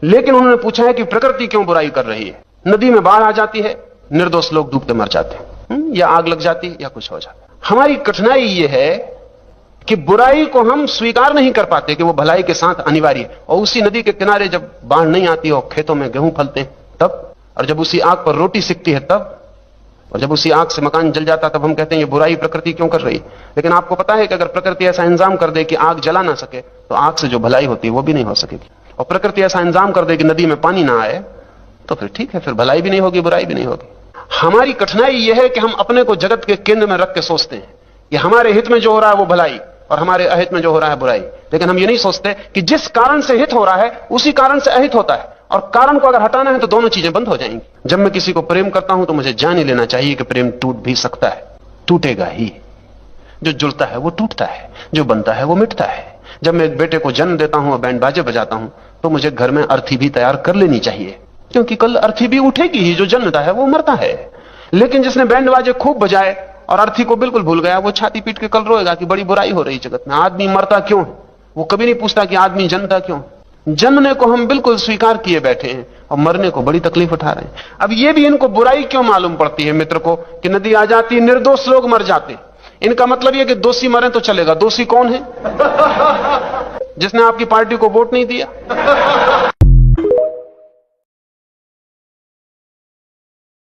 लेकिन उन्होंने पूछा है कि प्रकृति क्यों बुराई कर रही है। नदी में बाढ़ आ जाती है, निर्दोष लोग डूबते मर जाते हैं, या आग लग जाती है या कुछ हो जाता है। हमारी कठिनाई यह है कि बुराई को हम स्वीकार नहीं कर पाते कि वो भलाई के साथ अनिवार्य है। और उसी नदी के किनारे जब बाढ़ नहीं आती और खेतों में गेहूं फलते हैं तब, और जब उसी आग पर रोटी सिकती है तब, और जब उसी आग से मकान जल जाता तब हम कहते हैं ये बुराई प्रकृति क्यों कर रही है। लेकिन आपको पता है कि अगर प्रकृति ऐसा इंतजाम कर दे कि आग जला ना सके तो आग से जो भलाई होती है वो भी नहीं हो सकेगी। और प्रकृति ऐसा इंतजाम कर दे कि नदी में पानी ना आए तो फिर ठीक है, फिर भलाई भी नहीं होगी, बुराई भी नहीं होगी। हमारी कठिनाई यह है कि हम अपने को जगत के केंद्र में रख के सोचते हैं कि हमारे हित में जो हो रहा है वो भलाई और हमारे अहित में जो हो रहा है बुराई। लेकिन हम ये नहीं सोचते कि जिस कारण से हित हो रहा है उसी कारण से अहित होता है, और कारण को अगर हटाना है तो दोनों चीजें बंद हो जाएंगी। जब मैं किसी को प्रेम करता हूं तो मुझे जान ही लेना चाहिए कि प्रेम टूट भी सकता है, टूटेगा ही। जो जुड़ता है वो टूटता है, जो बनता है वो मिटता है। जब मैं एक बेटे को जन्म देता हूं और बैंड बाजे बजाता हूं तो मुझे घर में अर्थी भी तैयार कर लेनी चाहिए, क्योंकि कल अर्थी भी उठेगी ही। जो जन्मता है वो मरता है। लेकिन जिसने बैंड बाजे खूब बजाए और अर्थी को बिल्कुल भूल गया, वो छाती पीट के कल रोएगा कि बड़ी बुराई हो रही जगत में। आदमी मरता क्यों है, वो कभी नहीं पूछता कि आदमी जन्मता क्यों। जन्मने को हम बिल्कुल स्वीकार किए बैठे हैं और मरने को बड़ी तकलीफ उठा रहे हैं। अब ये भी इनको बुराई क्यों मालूम पड़ती है मित्र को कि नदी आ जाती, निर्दोष लोग मर जाते। इनका मतलब यह कि दोषी मरे तो चलेगा। दोषी कौन है? जिसने आपकी पार्टी को वोट नहीं दिया।